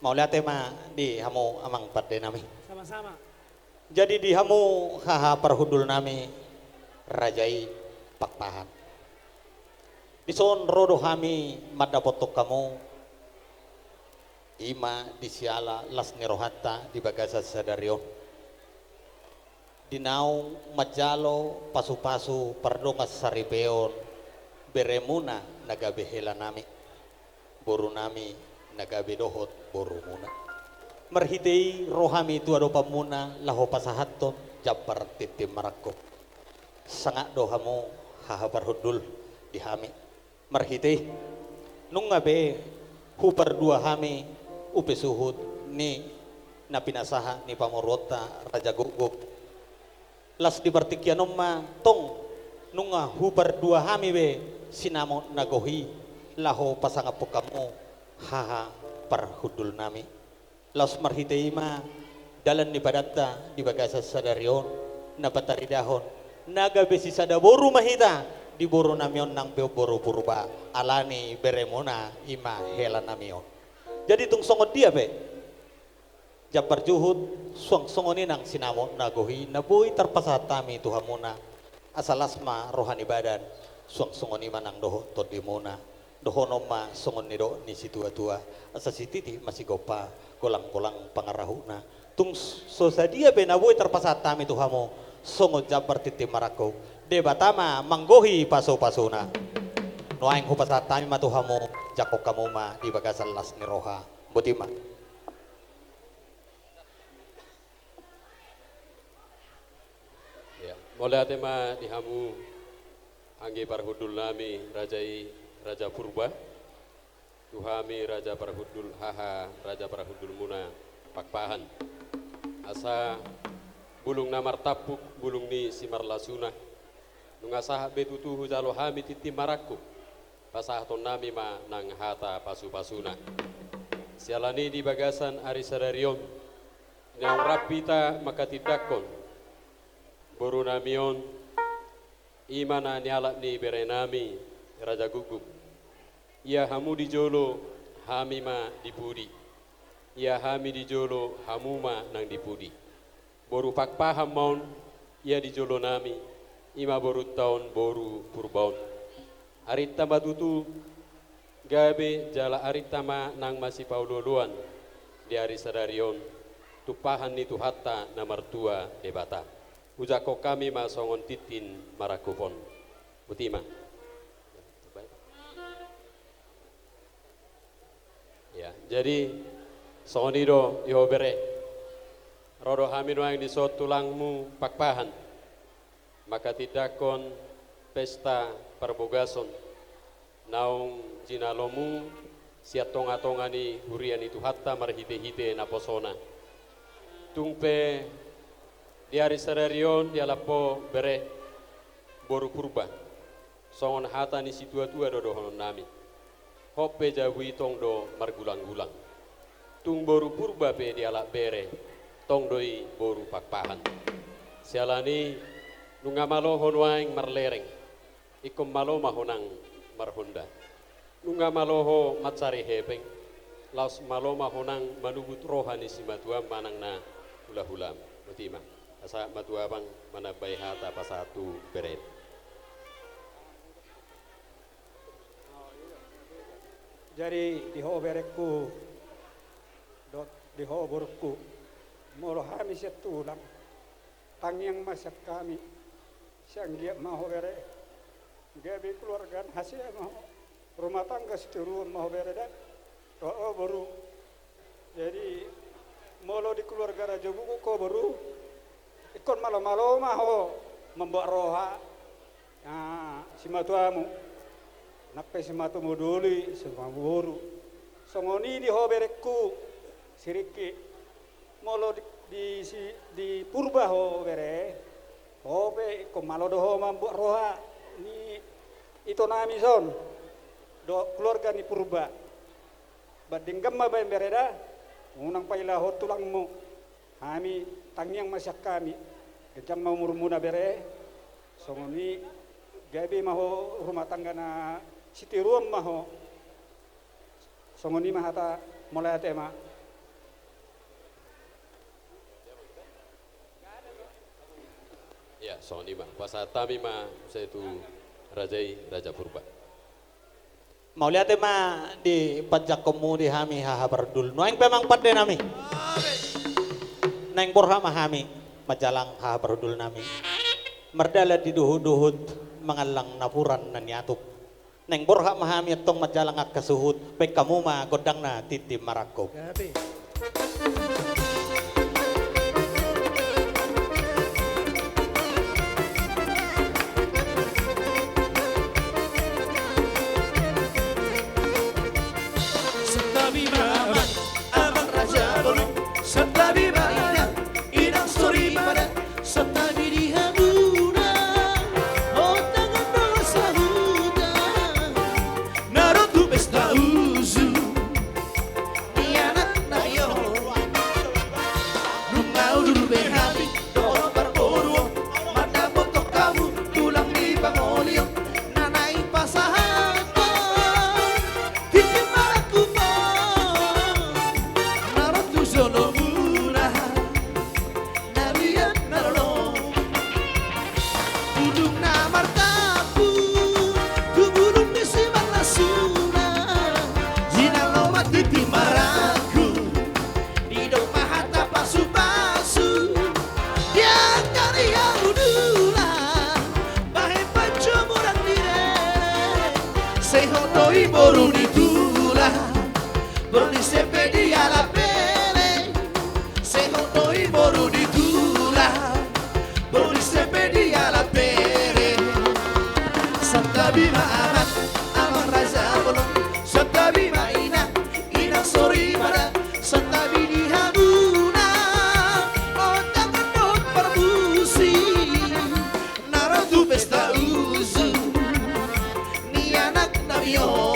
mau lihat tema di hamu amang pada nami. Sama-sama. Jadi di hamu haha perhudul nami rajai pakpahan. Di son rodo hami madapotok kamu ima di siala las nirohatta di bagasa sadarion. Di naung majalo pasu-pasu perdongas saribeon beremuna nagabehela nami. Boru nami nagabe dohot boru muna. Merhitei rohami itu ado pamuna laho pasahaton jabar titim marakko. Sangak dohamu haha parhudul dihami. Merhitei nung ngabe hupar dua hami upe suhut ni napinasaha ni pamorota raja guguk. Las di partikianom ma tong nunga hupar dua hami be sinamo nagohi laho pasangapo kamu haha parhudul nami. Las marhitei ma dalan ni badatta di bagasa sadarion na pataridahon naga besi sadaboru mahita di boru namion nang boru purba alani beremona ima hela namion. Jadi tung songot dia be japar juhud suang songoni nang sinamo nagohi naboy terpasatami tuhamuna asalasma rohani badan suang songoni manang doho todimona doho noma songon nido ni situa-tua asa sititi masih gopa kolang-kolang pangarahuna tung sosadia be naboy terpasatami tuhamo songot japar titi marako debatama manggohi paso-pasona noaing hupasatami matuhamo jakok kamuma di bagasan las ni roha butima. Mulai tema dihamu angge parhudul nami rajai raja purba tuhami raja parhudul haha raja parhudul muna pakpahan asa bulung namar tapuk bulung ni simar lasuna nungasah betutu jalo hami titi maraku pasah ton nami ma nang hata pasu-pasuna sialani di bagasan ari sadarion yang rapita maka tidakon boru namion imana nyalak ni berenami raja gugup ia hamu di jolo hami ma dipudi ia hami di jolo hamuma nang dipudi boru pakpaham maun ia di jolo nami ima boru tahun boru purbaun arita batutu gabe jala arita ma nang masih paululuan di hari sadarion tupahan itu hatta namar tua debata ujako kami masongon titin marakupon utima ya jadi songonido ihobere rodo hamino yang disot tulangmu pakpahan maka tidakon pesta perbogason naung jinalomu siat tonga-tongani hurian itu hatta marhite-hite naposona tungpe di hari sadarion di alapo bere boru purba songon hata ni situa-tua do honon nami hoppe jawi tong do margulang-gulang tung boru purba pe di alak bere tong doi boru pakpahan sialani nunga malo honwaing marlereng ikom malo mahonang marhonda nunga maloho matsari hepeng laos malo mahonang manugut rohani simatua manang na hula-hulam utima asa matua bang mana bay hata pasatu beret Jadi di ho berekku dot di ho burku molo hami setulang tangyang masak kami siang dia mau bere gabi keluarga hasil mau rumah tangga seturuan mau bere dak oh baru jadi molo di keluarga raja buku ko baru ikon malo-malo maho membawa roha si matuamu nape si matumu duli semua buru songoni di ho berekku siriki molo di purba ho bere ho be ikon malo doho membawa roha ni itu nami son do keluarga ni purba badinggam mabay bereda unang pailah ho tulangmu kami tangyang masak kami kecam mau murmuna bere songoni gabi maho rumah tangga na sitiruam maho songoni mahata mulai tema sonima pasatami ma saya itu rajai Raja Purba. Mau lihat ma di pajak komu di hami haha berdul. Noeng pemang pade nami. Neng borha mahami majalang haha berdul nami. Merdala di duhud-duhud mengalang napuran nan yatup. Neng borha mahami atong majalang ak kasuhud. Pek kamu ma godang na titi marakop. Setabi abang, abang raja bolong. Setabi inang, inang sori pada. Setabi di hamuna, oh tangan dosa huda. Naruto pesta uzu, ni anak na yo. Nungau dulu behabi, doro berburu. Mata botok kamu, tulang di bangolio. Nanai pasahan. Sehotoi boru ditula, berdi sepedi ala pele. Sehotoi boru ditula, berdi sepedi ala pele. Satabi maamat, amang raja bolong. Satabi maina, inang sori pada. Satabi di hamuna, otak kendot perbusi. Naruto pesta uzu. Yo